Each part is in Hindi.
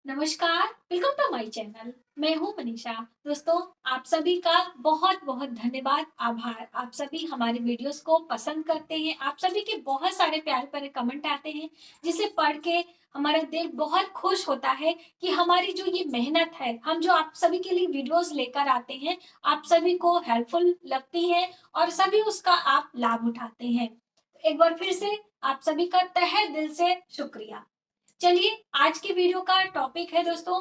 नमस्कार, वेलकम टू माय चैनल। मैं हूं मनीषा। दोस्तों, आप सभी का बहुत बहुत धन्यवाद, आभार। आप सभी हमारे वीडियोस को पसंद करते हैं। आप सभी के बहुत सारे प्यारे प्यारे कमेंट आते हैं, जिसे पढ़ के हमारा दिल बहुत खुश होता है कि हमारी जो ये मेहनत है, हम जो आप सभी के लिए वीडियोस लेकर आते हैं, आप सभी को हेल्पफुल लगती है और सभी उसका आप लाभ उठाते हैं। एक बार फिर से आप सभी का तहे दिल से शुक्रिया। चलिए, आज की वीडियो का टॉपिक है दोस्तों,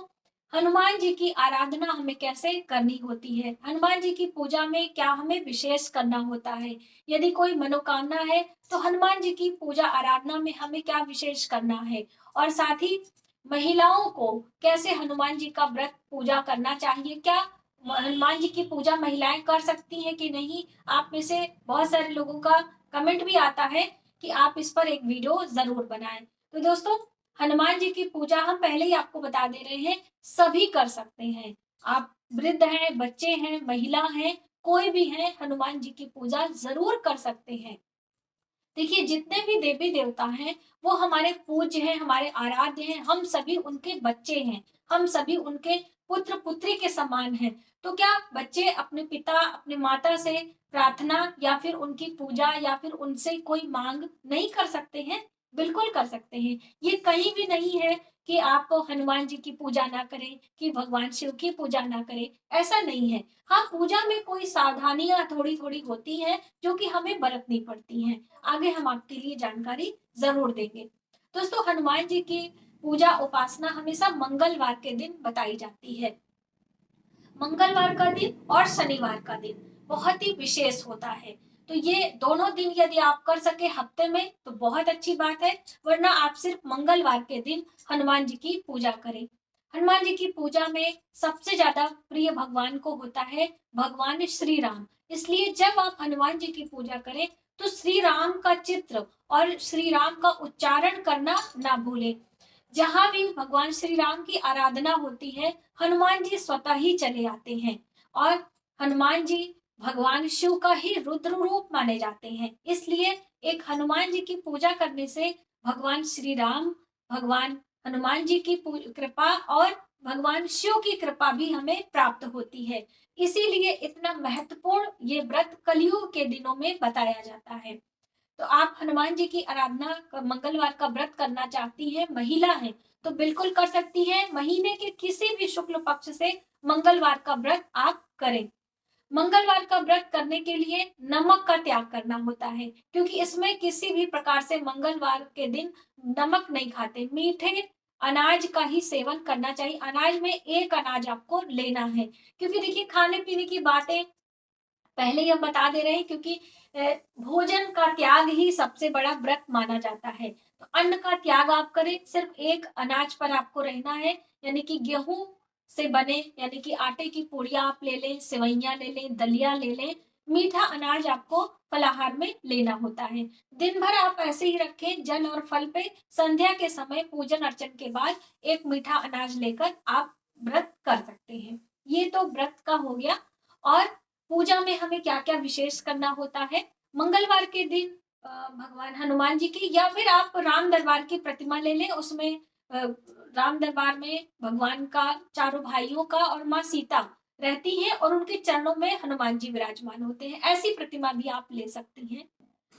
हनुमान जी की आराधना हमें कैसे करनी होती है। हनुमान जी की पूजा में क्या हमें विशेष करना होता है। यदि कोई मनोकामना है तो हनुमान जी की पूजा आराधना में हमें क्या विशेष करना है, और साथ ही महिलाओं को कैसे हनुमान जी का व्रत पूजा करना चाहिए। क्या हनुमान जी की पूजा महिलाएं कर सकती हैं कि नहीं। आप में से बहुत सारे लोगों का कमेंट भी आता है कि आप इस पर एक वीडियो जरूर बनाएं। तो दोस्तों, हनुमान जी की पूजा हम पहले ही आपको बता दे रहे हैं, सभी कर सकते हैं। आप वृद्ध हैं, बच्चे हैं, महिला हैं, कोई भी है, हनुमान जी की पूजा जरूर कर सकते हैं। देखिए, जितने भी देवी देवता हैं वो हमारे पूज्य हैं, हमारे आराध्य हैं। हम सभी उनके बच्चे हैं, हम सभी उनके पुत्र पुत्री के समान हैं। तो क्या बच्चे अपने पिता अपने माता से प्रार्थना या फिर उनकी पूजा या फिर उनसे कोई मांग नहीं कर सकते हैं। बिल्कुल कर सकते हैं। ये कहीं भी नहीं है कि आप हनुमान जी की पूजा ना करें, कि भगवान शिव की पूजा ना करें, ऐसा नहीं है। हाँ, पूजा में कोई सावधानियां थोड़ी थोड़ी होती हैं जो कि हमें बरतनी पड़ती हैं। आगे हम आपके लिए जानकारी जरूर देंगे। दोस्तों, हनुमान जी की पूजा उपासना हमेशा मंगलवार के दिन बताई जाती है। मंगलवार का दिन और शनिवार का दिन बहुत ही विशेष होता है। तो ये दोनों दिन यदि आप कर सके हफ्ते में तो बहुत अच्छी बात है, वरना आप सिर्फ मंगलवार के दिन हनुमान जी की पूजा करें। हनुमान जी की पूजा में सबसे ज्यादा प्रिय भगवान को होता है भगवान श्री राम। इसलिए जब आप हनुमान जी की पूजा करें तो श्री राम का चित्र और श्री राम का उच्चारण करना ना भूलें। जहां भी भगवान श्री राम की आराधना होती है, हनुमान जी स्वतः ही चले आते हैं। और हनुमान जी भगवान शिव का ही रुद्र रूप माने जाते हैं। इसलिए एक हनुमान जी की पूजा करने से भगवान श्री राम, भगवान हनुमान जी की कृपा और भगवान शिव की कृपा भी हमें प्राप्त होती है। इसीलिए इतना महत्वपूर्ण ये व्रत कलयुग के दिनों में बताया जाता है। तो आप हनुमान जी की आराधना मंगलवार का व्रत करना चाहती हैं, महिला हैं, तो बिल्कुल कर सकती हैं। महीने के किसी भी शुक्ल पक्ष से मंगलवार का व्रत आप करें। मंगलवार का व्रत करने के लिए नमक का त्याग करना होता है, क्योंकि इसमें किसी भी प्रकार से मंगलवार के दिन नमक नहीं खाते। मीठे अनाज का ही सेवन करना चाहिए। अनाज में एक अनाज आपको लेना है, क्योंकि देखिए, खाने पीने की बातें पहले ही हम बता दे रहे हैं, क्योंकि भोजन का त्याग ही सबसे बड़ा व्रत माना जाता है। तो अन्न का त्याग आप करें, सिर्फ एक अनाज पर आपको रहना है। यानी कि गेहूं से बने, यानी कि आटे की पूड़ियां आप ले लें, सेवइयां ले लें, दलिया ले लें। मीठा अनाज आपको फलाहार में लेना होता है। दिन भर आप ऐसे ही रखें, जल और फल पे संध्या के समय पूजन अर्चन के बाद एक मीठा अनाज लेकर आप व्रत कर सकते हैं। ये तो व्रत का हो गया। और पूजा में हमें क्या क्या विशेष करना होता है। मंगलवार के दिन भगवान हनुमान जी की, या फिर आप राम दरबार की प्रतिमा ले लें। उसमें राम दरबार में भगवान का, चारों भाइयों का और माँ सीता रहती हैं और उनके चरणों में हनुमान जी विराजमान होते हैं। ऐसी प्रतिमा भी आप ले सकती हैं।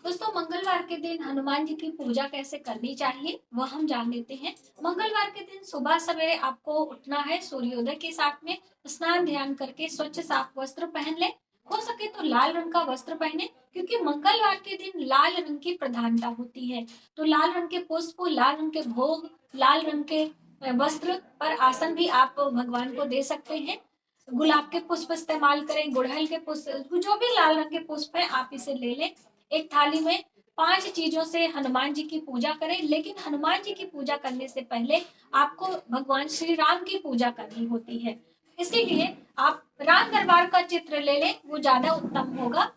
दोस्तों, मंगलवार के दिन हनुमान जी की पूजा कैसे करनी चाहिए वह हम जान लेते हैं। मंगलवार के दिन सुबह सवेरे आपको उठना है, सूर्योदय के साथ में स्नान ध्यान करके स्वच्छ साफ वस्त्र पहन ले। हो सके तो लाल रंग का वस्त्र पहने, क्योंकि मंगलवार के दिन लाल रंग की प्रधानता होती है। तो लाल रंग के पुष्प, लाल रंग के भोग, लाल रंग के वस्त्र पर आसन भी आप भगवान को दे सकते हैं। गुलाब के पुष्प इस्तेमाल करें, गुड़हल के पुष्प, जो भी लाल रंग के पुष्प है आप इसे ले लें। एक थाली में 5 चीजों से हनुमान जी की पूजा करें। लेकिन हनुमान जी की पूजा करने से पहले आपको भगवान श्री राम की पूजा करनी होती है। इसीलिए आप राम दरबार का चित्र ले लें, वो ज्यादा उत्तम होगा।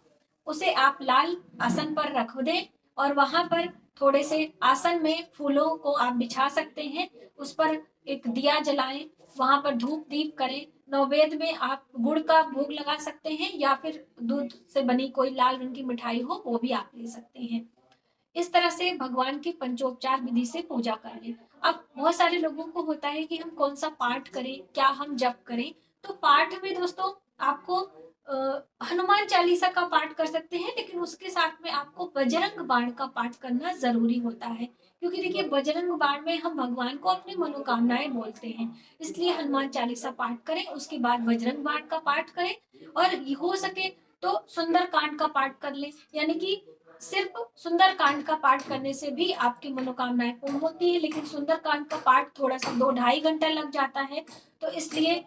उसे आप लाल आसन पर रख दें और वहां पर थोड़े से आसन में फूलों को आप बिछा सकते हैं। उस पर एक दिया जलाएं, वहां पर धूप दीप करें। नैवेद्य में आप गुड़ का भोग लगा सकते हैं, या फिर दूध से बनी कोई लाल रंग की मिठाई हो वो भी आप ले सकते हैं। इस तरह से भगवान की पंचोपचार विधि से पूजा कर लें। अब बहुत सारे लोगों को होता है कि हम कौन सा पाठ करें, क्या हम जप करें। तो पाठ में दोस्तों आपको हनुमान चालीसा का पाठ कर सकते हैं, लेकिन उसके साथ में आपको बजरंग बाण का पाठ करना जरूरी होता है, क्योंकि देखिए बजरंग बाण में हम भगवान को अपनी मनोकामनाएं बोलते हैं। इसलिए हनुमान चालीसा पाठ करें, उसके बाद बजरंग बाण का पाठ करें, और हो सके तो सुंदर कांड का पाठ कर ले। यानी कि सिर्फ सुंदर कांड का पाठ करने से भी आपकी मनोकामनाएं पूर्ण होती है, लेकिन सुंदर कांड का पाठ थोड़ा सा 2-2.5 घंटा लग जाता है। तो इसलिए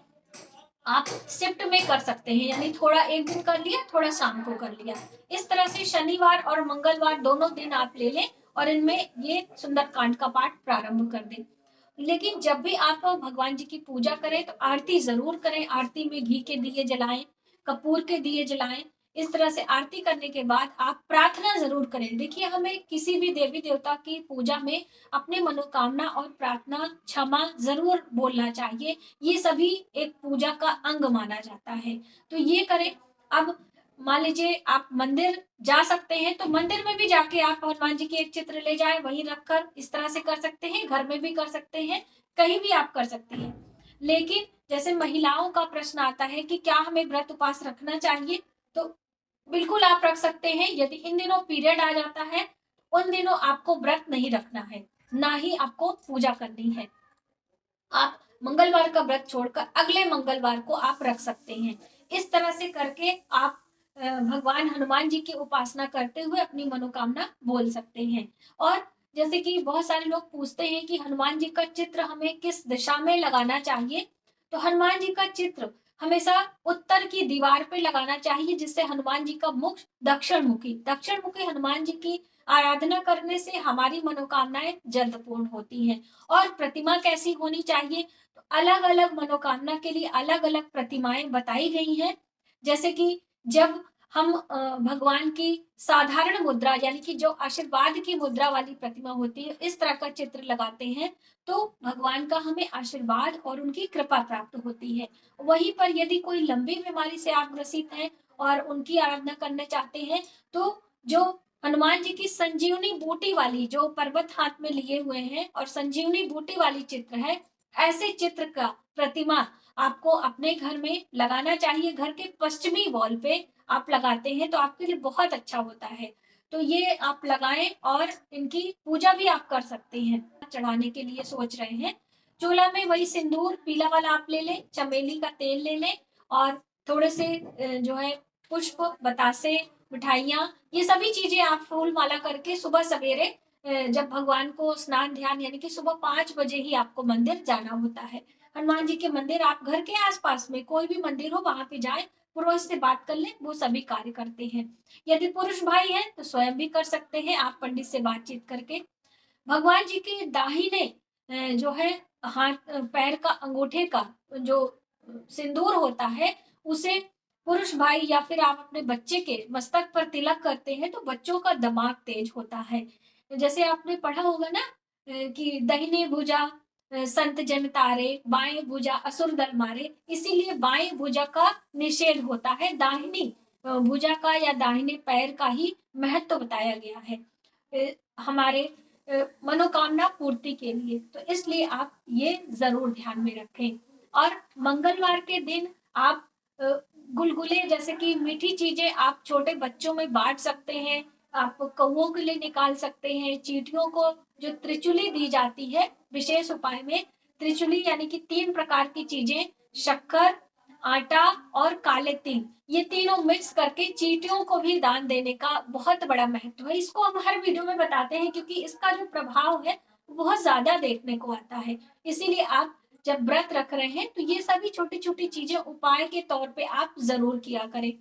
आप शिफ्ट में कर सकते हैं, यानी थोड़ा एक दिन कर लिया, थोड़ा शाम को कर लिया। इस तरह से शनिवार और मंगलवार दोनों दिन आप ले लें और इनमें ये सुंदरकांड का पाठ प्रारंभ कर दें। लेकिन जब भी आप भगवान जी की पूजा करें तो आरती जरूर करें। आरती में घी के दिए जलाएं, कपूर के दिए जलाएं। इस तरह से आरती करने के बाद आप प्रार्थना जरूर करें। देखिए, हमें किसी भी देवी देवता की पूजा में अपने मनोकामना और प्रार्थना, क्षमा जरूर बोलना चाहिए। ये सभी एक पूजा का अंग माना जाता है, तो ये करें। अब मान लीजिए आप मंदिर जा सकते हैं, तो मंदिर में भी जाके आप हनुमान जी की एक चित्र ले जाए, वहीं रखकर इस तरह से कर सकते हैं। घर में भी कर सकते हैं, कहीं भी आप कर सकते हैं। लेकिन जैसे महिलाओं का प्रश्न आता है कि क्या हमें व्रत उपास रखना चाहिए, तो बिल्कुल आप रख सकते हैं। यदि इन दिनों पीरियड आ जाता है, उन दिनों आपको व्रत नहीं रखना है, ना ही आपको पूजा करनी है। आप मंगलवार का व्रत छोड़कर अगले मंगलवार को आप रख सकते हैं। इस तरह से करके आप भगवान हनुमान जी की उपासना करते हुए अपनी मनोकामना बोल सकते हैं। और जैसे कि बहुत सारे लोग पूछते हैं कि हनुमान जी का चित्र हमें किस दिशा में लगाना चाहिए, तो हनुमान जी का चित्र हमेशा उत्तर की दीवार पे लगाना चाहिए, जिससे हनुमान जी का मुख दक्षिण मुखी हनुमान जी की आराधना करने से हमारी मनोकामनाएं जल्द पूर्ण होती हैं। और प्रतिमा कैसी होनी चाहिए, तो अलग अलग मनोकामना के लिए अलग अलग प्रतिमाएं बताई गई हैं। जैसे कि जब हम भगवान की साधारण मुद्रा, यानी कि जो आशीर्वाद की मुद्रा वाली प्रतिमा होती है, इस तरह का चित्र लगाते हैं, तो भगवान का हमें आशीर्वाद और उनकी कृपा प्राप्त होती है। वहीं पर यदि कोई लंबी बीमारी से आप ग्रसित हैं और उनकी आराधना करना चाहते हैं, तो जो हनुमान जी की संजीवनी बूटी वाली, जो पर्वत हाथ में लिए हुए हैं और संजीवनी बूटी वाली चित्र है, ऐसे चित्र का प्रतिमा आपको अपने घर में लगाना चाहिए। घर के पश्चिमी वॉल पे आप लगाते हैं तो आपके लिए बहुत अच्छा होता है। तो ये आप लगाएं और इनकी पूजा भी आप कर सकते हैं। चढ़ाने के लिए सोच रहे हैं, चूल्हा में वही सिंदूर पीला वाला आप ले लें, चमेली का तेल ले लें, और थोड़े से जो है पुष्प, बतासे, मिठाइयाँ, ये सभी चीजें आप फूल माला करके सुबह सवेरे जब भगवान को स्नान ध्यान, यानी कि सुबह 5 बजे ही आपको मंदिर जाना होता है। हनुमान जी के मंदिर आप घर के आसपास में कोई भी मंदिर हो वहां पे जाएं, पुरोहित से बात कर लें, वो सभी कार्य करते हैं। यदि पुरुष भाई हैं तो स्वयं भी कर सकते हैं आप पंडित से बातचीत करके। भगवान जी के दाहिने जो है हाथ पैर का अंगूठे का जो सिंदूर होता है, उसे पुरुष भाई या फिर आप अपने बच्चे के मस्तक पर तिलक करते हैं तो बच्चों का दिमाग तेज होता है। जैसे आपने पढ़ा होगा ना कि दाहिनी भुजा संत जन तारे, बाएं भुजा असुर दल मारे। इसीलिए बाएं भुजा का निषेध होता है, दाहिनी भुजा का या दाहिने पैर का ही महत्व बताया गया है हमारे मनोकामना पूर्ति के लिए। तो इसलिए आप ये जरूर ध्यान में रखें। और मंगलवार के दिन आप गुलगुले जैसे कि मीठी चीजें आप छोटे बच्चों में बांट सकते हैं। आप कौओं के लिए निकाल सकते हैं। चींटियों को जो त्रिचुली दी जाती है विशेष उपाय में, त्रिचुली यानी कि 3 प्रकार की चीजें, शक्कर, आटा और काले तिल, ये तीनों मिक्स करके चींटियों को भी दान देने का बहुत बड़ा महत्व है। इसको हम हर वीडियो में बताते हैं क्योंकि इसका जो प्रभाव है बहुत ज्यादा देखने को आता है। इसीलिए आप जब व्रत रख रहे हैं तो ये सभी छोटी छोटी चीजें उपाय के तौर पे आप जरूर किया करें।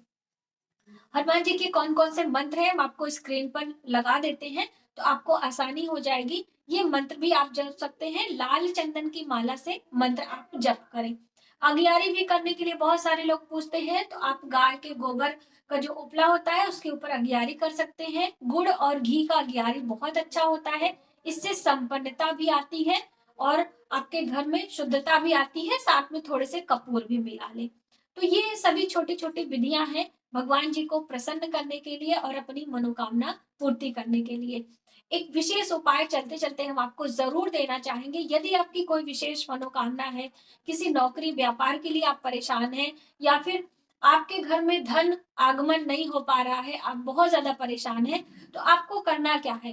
हनुमान जी के कौन कौन से मंत्र हैं हम आपको स्क्रीन पर लगा देते हैं, तो आपको आसानी हो जाएगी। ये मंत्र भी आप जप सकते हैं। लाल चंदन की माला से मंत्र आप जप करें। अगियारी भी करने के लिए बहुत सारे लोग पूछते हैं, तो आप गाय के गोबर का जो उपला होता है उसके ऊपर अगियारी कर सकते हैं। गुड़ और घी का अगियारी बहुत अच्छा होता है, इससे संपन्नता भी आती है और आपके घर में शुद्धता भी आती है। साथ में थोड़े से कपूर भी मिला लें। तो ये सभी छोटी छोटी विधियां हैं भगवान जी को प्रसन्न करने के लिए और अपनी मनोकामना पूर्ति करने के लिए। एक विशेष उपाय चलते चलते हम आपको जरूर देना चाहेंगे। यदि आपकी कोई विशेष मनोकामना है, किसी नौकरी व्यापार के लिए आप परेशान हैं, या फिर आपके घर में धन आगमन नहीं हो पा रहा है, आप बहुत ज्यादा परेशान हैं, तो आपको करना क्या है,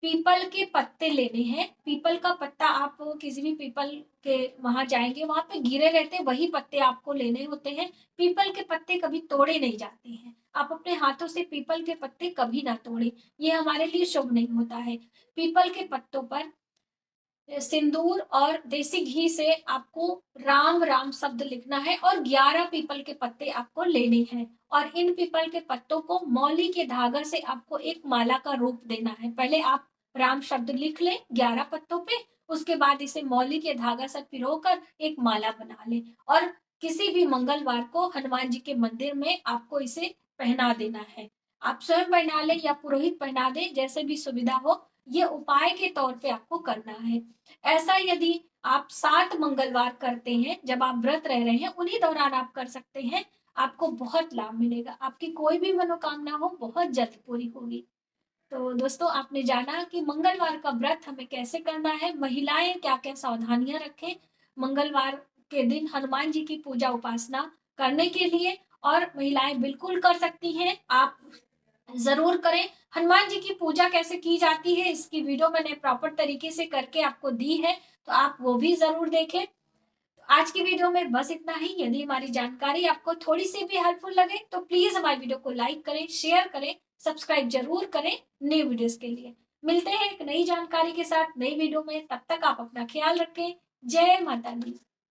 पीपल के पत्ते लेने हैं। पीपल का पत्ता, आप किसी भी पीपल के वहां जाएंगे, वहां पे गिरे रहते हैं, वही पत्ते आपको लेने होते हैं। पीपल के पत्ते कभी तोड़े नहीं जाते हैं, आप अपने हाथों से पीपल के पत्ते कभी ना तोड़े, ये हमारे लिए शुभ नहीं होता है। पीपल के पत्तों पर सिंदूर और देसी घी से आपको राम राम शब्द लिखना है, और 11 पीपल के पत्ते आपको लेने हैं, और इन पीपल के पत्तों को मौली के धागा से आपको एक माला का रूप देना है। पहले आप राम शब्द लिख लें 11 पत्तों पे, उसके बाद इसे मौली के धागा से पिरोकर एक माला बना लें, और किसी भी मंगलवार को हनुमान जी के मंदिर में आपको इसे पहना देना है। आप स्वयं पहना लें या पुरोहित पहना दे, जैसे भी सुविधा हो, ये उपाय के तौर पे आपको करना है। ऐसा यदि आप 7 मंगलवार करते हैं, जब आप व्रत रह रहे हैं, उन्हीं दौरान आप कर सकते हैं, आपको बहुत लाभ मिलेगा, आपकी कोई भी मनोकामना हो बहुत जल्द पूरी होगी। तो दोस्तों, आपने जाना कि मंगलवार का व्रत हमें कैसे करना है, महिलाएं क्या क्या सावधानियां रखें मंगलवार के दिन हनुमान जी की पूजा उपासना करने के लिए, और महिलाएं बिल्कुल कर सकती हैं, आप जरूर करें। हनुमान जी की पूजा कैसे की जाती है, इसकी वीडियो मैंने प्रॉपर तरीके से करके आपको दी है, तो आप वो भी जरूर देखें। तो आज की वीडियो में बस इतना ही। यदि हमारी जानकारी आपको थोड़ी सी भी हेल्पफुल लगे तो प्लीज हमारी वीडियो को लाइक करें, शेयर करें, सब्सक्राइब जरूर करें नई वीडियोस के लिए। मिलते हैं एक नई जानकारी के साथ नई वीडियो में, तब तक आप अपना ख्याल रखें। जय माता दी।